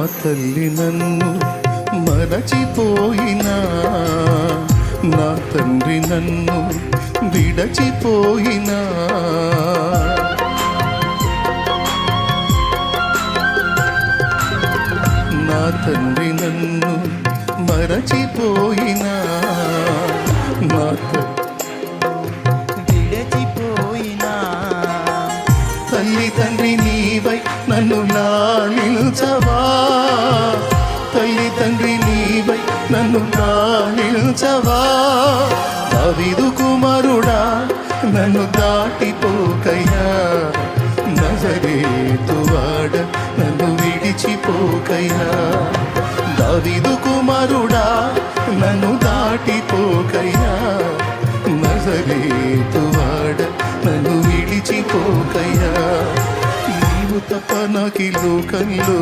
తల్లి నన్ను మరచిపోయినా, నా తండ్రి నన్ను విడచిపోయినా, నా తండ్రి నన్ను మరచిపోయినా, నా విడచిపోయినా, తల్లి తండ్రి నీవై నన్ను లాలించవా, తల్లి తండ్రి నీవై నన్ను లాలించవా, దావీదు కుమారుడా నన్ను దాటిపోకయ్యా, నజరేతువాడ నన్ను విడిచిపోకయ్యా, దావీదు కుమారుడా నన్ను దాటిపోకయ్యా, నజరేతువాడ నన్ను విడిచిపోకయ్యా, నీవు తప్ప నాకి లోకంలో